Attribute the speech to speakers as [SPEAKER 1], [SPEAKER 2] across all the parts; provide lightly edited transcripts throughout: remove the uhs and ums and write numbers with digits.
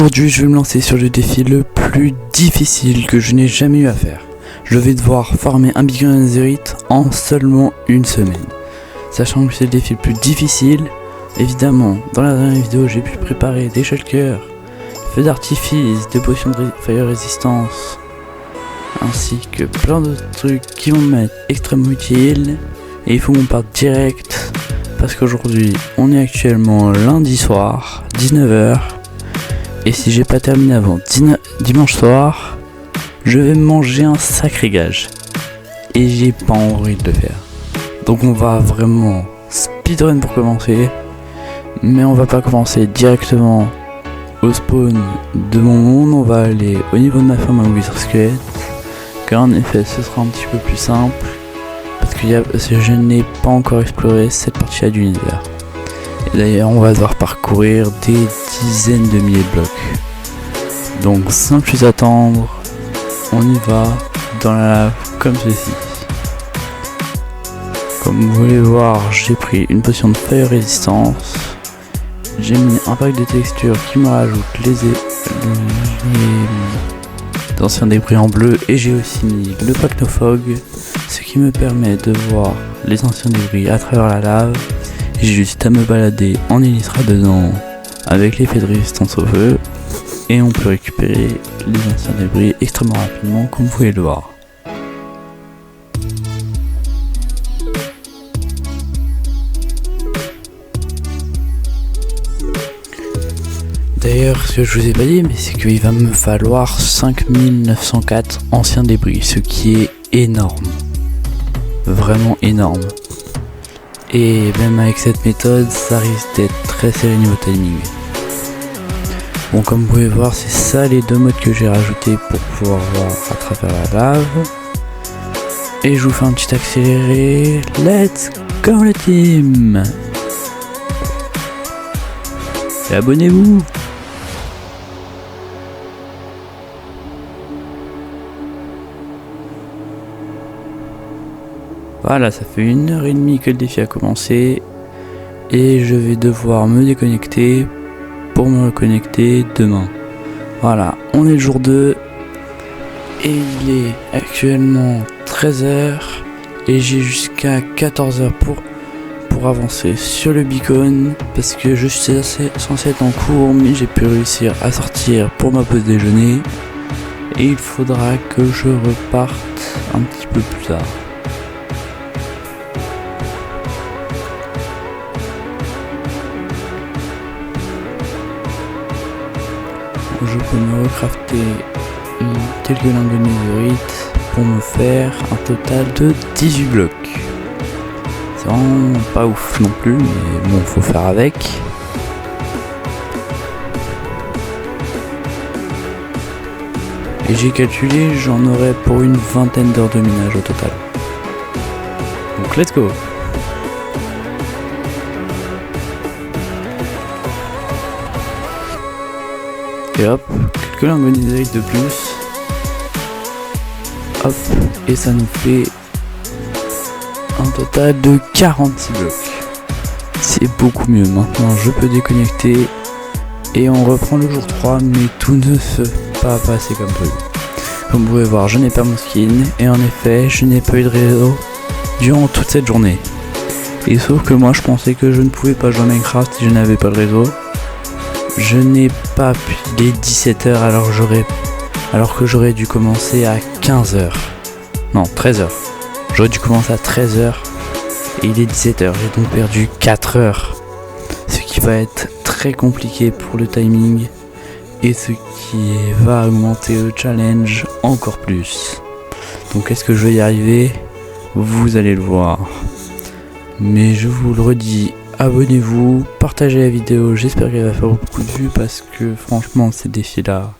[SPEAKER 1] Aujourd'hui, je vais me lancer sur le défi le plus difficile que je n'ai jamais eu à faire. Je vais devoir farmer un beacon netherite en seulement une semaine. Sachant que c'est le défi le plus difficile, évidemment, dans la dernière vidéo, j'ai pu préparer des shulkers, feux d'artifice, des potions de fire résistance, ainsi que plein d'autres trucs qui vont me mettre extrêmement utiles. Et il faut qu'on parte direct, parce qu'aujourd'hui, on est actuellement lundi soir, 19h. Et si j'ai pas terminé avant dimanche soir, je vais manger un sacré gage. Et j'ai pas envie de le faire. Donc on va vraiment speedrun pour commencer. Mais on va pas commencer directement au spawn de mon monde. On va aller au niveau de ma ferme à Wither Squelette. Car en effet ce sera un petit peu plus simple. Parce que je n'ai pas encore exploré cette partie-là du Nether. Et d'ailleurs on va devoir parcourir des dizaines de milliers de blocs. Donc sans plus attendre, on y va dans la lave comme ceci. Comme vous pouvez voir, j'ai pris une potion de fire résistance. J'ai mis un pack de textures qui me rajoute les anciens débris en bleu. Et j'ai aussi mis le pack no fog, ce qui me permet de voir les anciens débris à travers la lave. J'ai juste à me balader en Elytra dedans avec l'effet de résistance au feu. Et on peut récupérer les anciens débris extrêmement rapidement comme vous pouvez le voir. D'ailleurs, ce que je vous ai pas dit, mais c'est qu'il va me falloir 5904 anciens débris, ce qui est énorme. Vraiment énorme. Et même avec cette méthode, ça risque d'être très serré niveau timing. Bon, comme vous pouvez voir, c'est ça les deux modes que j'ai rajoutés pour pouvoir voir à travers la lave. Et je vous fais un petit accéléré. Let's go la team! Et abonnez-vous! Voilà, ça fait 1h30 que le défi a commencé et je vais devoir me déconnecter pour me reconnecter demain. Voilà, on est le jour 2 et il est actuellement 13h et j'ai jusqu'à 14h pour avancer sur le beacon parce que je suis censé être en cours, mais j'ai pu réussir à sortir pour ma pause déjeuner et il faudra que je reparte un petit peu plus tard. Je peux me recrafter quelques lingots de netherite pour me faire un total de 18 blocs. C'est vraiment pas ouf non plus, mais bon, faut faire avec. Et j'ai calculé, j'en aurai pour une vingtaine d'heures de minage au total. Donc let's go! Et hop, quelques lingots de netherite de plus. Hop, et ça nous fait un total de 46 blocs. C'est beaucoup mieux. Maintenant, je peux déconnecter et on reprend le jour 3, mais tout ne se pas passer comme prévu. Comme vous pouvez voir, je n'ai pas mon skin et en effet, je n'ai pas eu de réseau durant toute cette journée. Et sauf que moi, je pensais que je ne pouvais pas jouer à Minecraft si je n'avais pas le réseau. Je n'ai pas pilé 17h alors que j'aurais dû commencer à 15h. Non, 13h. J'aurais dû commencer à 13h et il est 17h. J'ai donc perdu 4 heures. Ce qui va être très compliqué pour le timing et ce qui va augmenter le challenge encore plus. Donc est-ce que je vais y arriver? Vous allez le voir. Mais je vous le redis. Abonnez-vous, partagez la vidéo, j'espère qu'elle va faire beaucoup de vues parce que franchement ces défis là,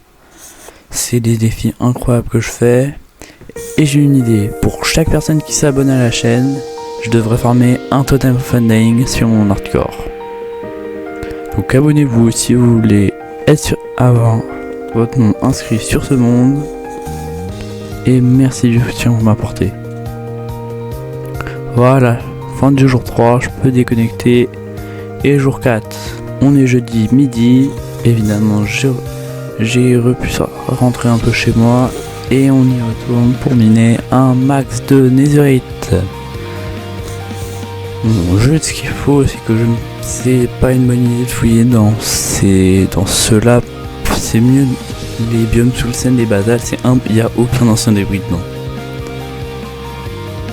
[SPEAKER 1] c'est des défis incroyables que je fais. Et j'ai une idée, pour chaque personne qui s'abonne à la chaîne, je devrais farmer un totem of undying sur mon hardcore. Donc abonnez-vous si vous voulez avoir votre nom inscrit sur ce monde. Et merci du soutien que vous m'apportez. Voilà. Fin du jour 3, je peux déconnecter. Et jour 4, on est jeudi midi. Évidemment, j'ai pu rentrer un peu chez moi et on y retourne pour miner un max de netherite. Bon, juste ce qu'il faut, c'est que c'est pas une bonne idée de fouiller dans ceux-là. C'est mieux les biomes sous le sel, les basaltes, il n'y a aucun ancien débris dedans.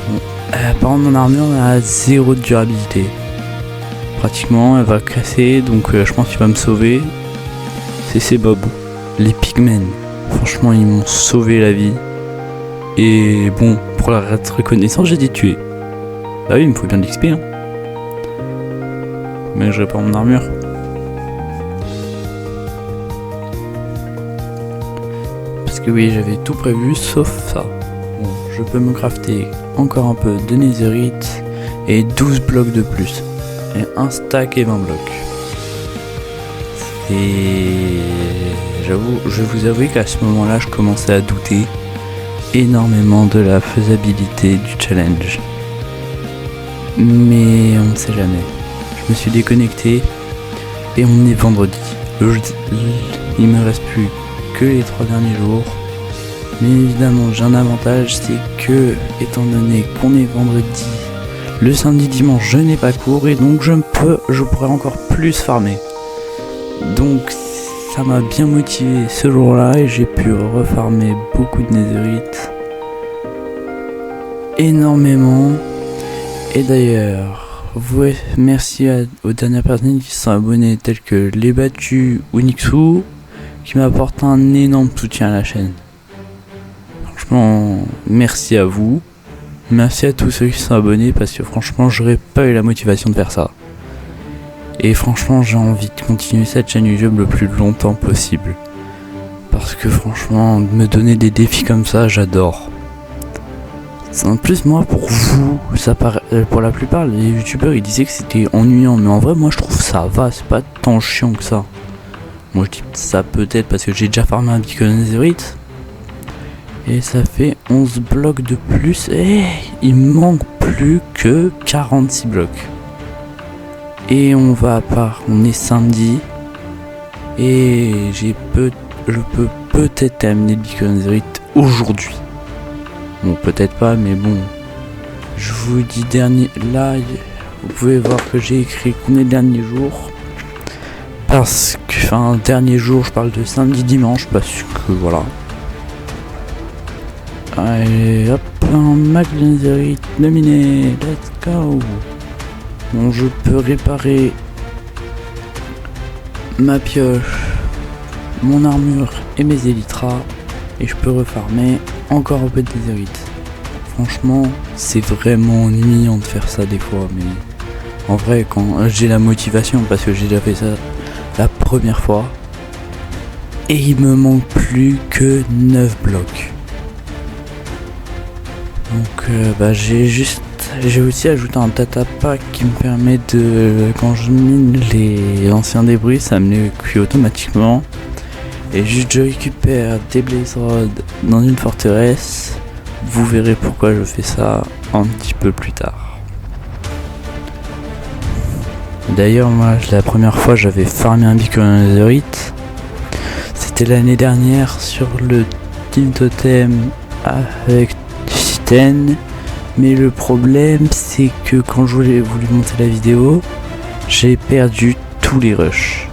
[SPEAKER 1] Bon, par contre, mon armure a 0 de durabilité. Pratiquement, elle va casser, donc je pense qu'il va me sauver. C'est ces mobs, les pigmen. Franchement, ils m'ont sauvé la vie. Et bon, pour la reconnaissance, j'ai dû tuer. Bah oui, il me faut bien de l'XP, hein. Mais je répare mon armure. Parce que oui, j'avais tout prévu sauf ça. Bon, je peux me crafter encore un peu de netherite et 12 blocs de plus. Et un stack et 20 blocs. Et j'avoue, je vais vous avouer qu'à ce moment-là, je commençais à douter énormément de la faisabilité du challenge. Mais on ne sait jamais. Je me suis déconnecté et on est vendredi. Il me reste plus que les 3 derniers jours. Mais évidemment, j'ai un avantage, c'est que, étant donné qu'on est vendredi, le samedi dimanche je n'ai pas cours et donc je pourrais encore plus farmer. Donc ça m'a bien motivé ce jour-là et j'ai pu refarmer beaucoup de netherite. Énormément. Et d'ailleurs, merci aux dernières personnes qui se sont abonnées telles que Les Battus ou Nixou qui m'apportent un énorme soutien à la chaîne. Franchement, merci à vous. Merci à tous ceux qui sont abonnés parce que franchement j'aurais pas eu la motivation de faire ça. Et franchement j'ai envie de continuer cette chaîne YouTube le plus longtemps possible. Parce que franchement me donner des défis comme ça j'adore. En plus moi pour vous, pour la plupart les youtubeurs ils disaient que c'était ennuyant. Mais en vrai moi je trouve ça va, c'est pas tant chiant que ça. Moi je dis ça peut-être parce que j'ai déjà farmé un beacon netherite. Et ça fait 11 blocs de plus. Et il manque plus que 46 blocs. Et on va à part. On est samedi. Et je peux peut-être terminer le beacon netherite aujourd'hui. Bon, peut-être pas, mais bon. Je vous dis là, vous pouvez voir que j'ai écrit qu'on est le dernier jour. Parce que, dernier jour, je parle de samedi, dimanche. Parce que voilà. Allez hop, un max de netherite nominé, let's go. Bon, je peux réparer ma pioche, mon armure et mes élytras. Et je peux refarmer encore un peu de netherite. Franchement, c'est vraiment ennuyant de faire ça des fois. Mais en vrai, quand j'ai la motivation, parce que j'ai déjà fait ça la première fois. Et il me manque plus que 9 blocs. Donc j'ai aussi ajouté un data pack qui me permet de, quand je mine les anciens débris, ça me les cuit automatiquement. Et juste je récupère des blaze rods dans une forteresse. Vous verrez pourquoi je fais ça un petit peu plus tard. D'ailleurs moi la première fois j'avais farmé un beacon netherite. C'était l'année dernière sur le Team Totem avec mais le problème c'est que quand je voulais monter la vidéo, j'ai perdu tous les rushs.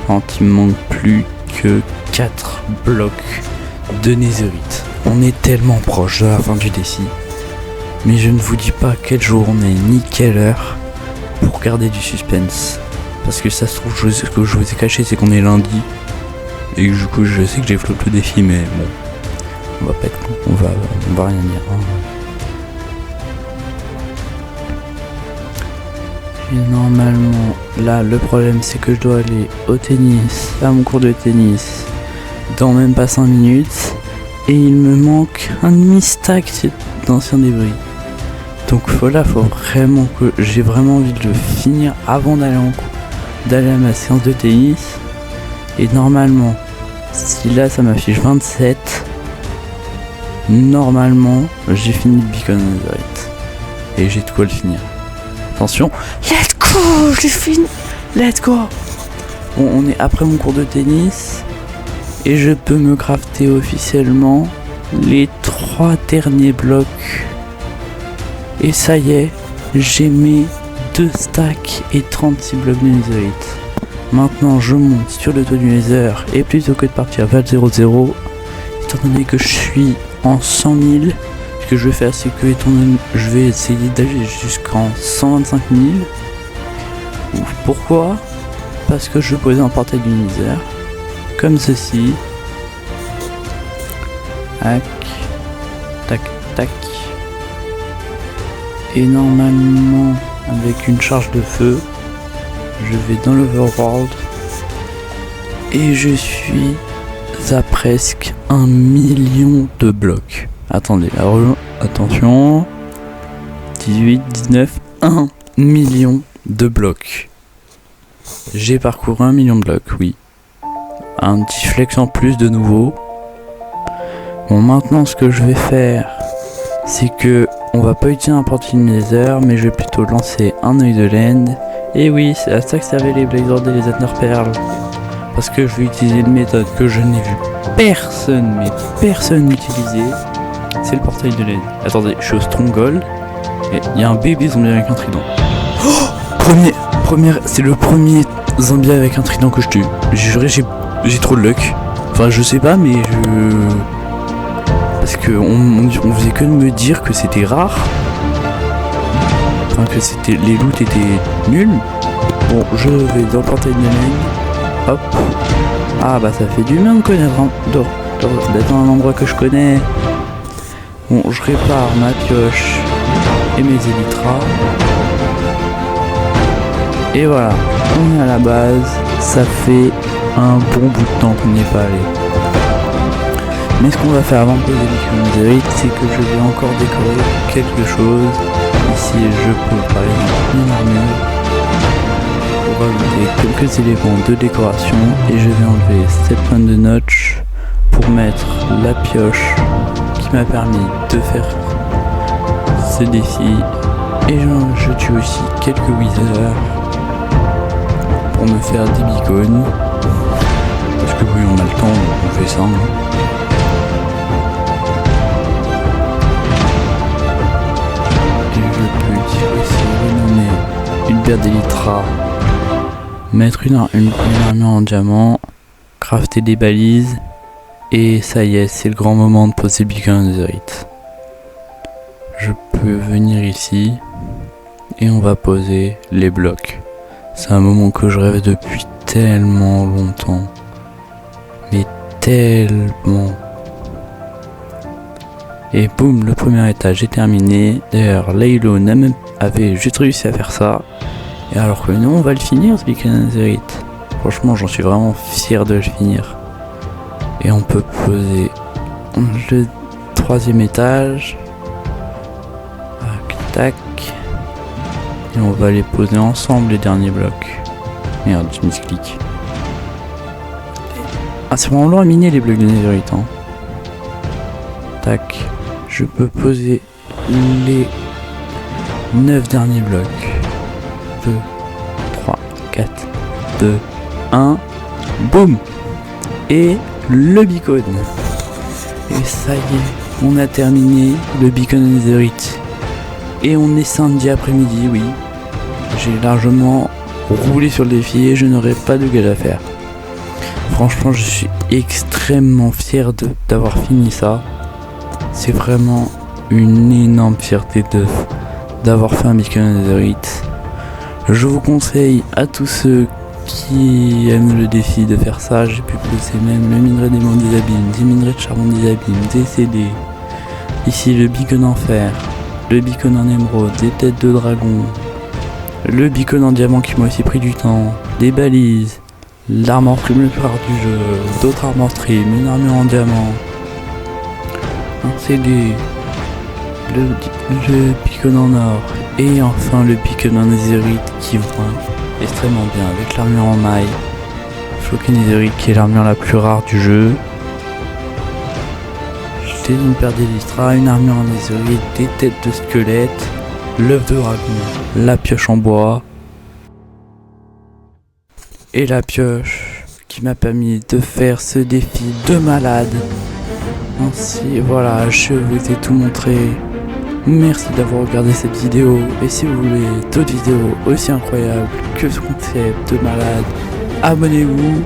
[SPEAKER 1] Il me manque plus que 4 blocs de netherite. On est tellement proche de la fin du défi. Mais je ne vous dis pas quelle journée ni quelle heure pour garder du suspense. Parce que ça se trouve, ce que je vous ai caché c'est qu'on est lundi. Et du coup je sais que j'ai flop le défi mais bon. On va pas être con, on va rien dire. Hein. Et normalement, là, le problème c'est que je dois aller au tennis, à mon cours de tennis, dans même pas 5 minutes. Et il me manque un demi-stack d'anciens débris. Donc voilà, faut vraiment que j'ai vraiment envie de le finir avant d'aller à ma séance de tennis. Et normalement, si là ça m'affiche 27. Normalement, j'ai fini le beacon netherite. Et j'ai de quoi le finir. Attention. Let's go. J'ai fini. Let's go. Bon, on est après mon cours de tennis. Et je peux me crafter officiellement les 3 derniers blocs. Et ça y est, j'ai mes 2 stacks et 36 blocs de netherite. Maintenant je monte sur le toit du nether et plutôt que de partir vers 0-0, étant donné que je suis en 100 000, ce que je vais faire c'est que je vais essayer d'aller jusqu'en 125 000. Pourquoi? Parce que je posais un portail du nether, comme ceci. Tac, tac, tac. Et normalement, avec une charge de feu, je vais dans l'overworld et je suis à presque 1 million de blocs. Attendez, alors, attention, 18, 19, 1 million de blocs. J'ai parcouru 1 million de blocs, oui. Un petit flex en plus de nouveau. Bon, maintenant ce que je vais faire, c'est que on va pas utiliser un portail nether, mais je vais plutôt lancer un œil de land. Et oui, c'est à ça que servaient les Blazers et les Ender Pearl. Parce que je vais utiliser une méthode que je n'ai vu personne utiliser. C'est le portail de land. Attendez, je suis au Stronghold. Et il y a un bébé zombie avec un trident. Oh, c'est le premier zombie avec un trident que je tue. J'ai trop de luck. Enfin, je sais pas, mais parce que on faisait que de me dire que c'était rare. Enfin, que les loots étaient nuls. Bon, je vais dans le portail de la hop. Ah bah ça fait du bien de connaître, d'être dans un endroit que je connais. Bon, je répare ma pioche et mes élytras. Et voilà, on est à la base. Ça fait un bon bout de temps qu'on n'y est pas allé. Mais ce qu'on va faire avant de poser les netherite, c'est que je vais encore décorer quelque chose. Ici, je peux par exemple une armure pour rajouter quelques éléments de décoration et je vais enlever cette pointe de notch pour mettre la pioche qui m'a permis de faire ce défi. Et je tue aussi quelques withers pour me faire des beacons. Parce que oui, on a le temps, on fait ça. Une paire d'élytras, mettre une armure en diamant, crafter des balises, et ça y est, c'est le grand moment de poser beacon netherite. Je peux venir ici et on va poser les blocs. C'est un moment que je rêve depuis tellement longtemps, mais tellement. Et boum, le premier étage est terminé. D'ailleurs, Laylo avait juste réussi à faire ça. Et alors que nous, on va le finir, ce beacon netherite. Franchement, j'en suis vraiment fier de le finir. Et on peut poser le 3e étage. Tac, tac. Et on va les poser ensemble, les derniers blocs. Merde, je misclique. Ah, c'est vraiment long à miner les blocs de netherite, hein. Tac. Je peux poser les 9 derniers blocs. 2, 3, 4, 2, 1. Boum. Et le beacon. Et ça y est, on a terminé le beacon netherite. Et on est samedi après-midi, oui. J'ai largement roulé sur le défi et je n'aurai pas de gueule à faire. Franchement, je suis extrêmement fier d'avoir fini ça. C'est vraiment une énorme fierté d'avoir fait un beacon netherite. Je vous conseille à tous ceux qui aiment le défi de faire ça. J'ai pu poser même le minerai des monts des abîmes, des minerais de charbon des abîmes, des CD. Ici le beacon en fer, le beacon en émeraude, des têtes de dragon, le beacon en diamant qui m'a aussi pris du temps, des balises, l'armor plume le plus rare du jeu, d'autres armor stream, une armure en diamant, un CD, le beacon en or et enfin le beacon en netherite qui va extrêmement bien avec l'armure en maille, floqué netherite qui est l'armure la plus rare du jeu. J'ai une paire d'élystras, une armure en netherite, des têtes de squelettes, l'œuf de dragon, la pioche en bois et la pioche qui m'a permis de faire ce défi de malade. Ainsi, voilà, je vous ai tout montré. Merci d'avoir regardé cette vidéo. Et si vous voulez d'autres vidéos aussi incroyables que ce concept de malade, abonnez-vous.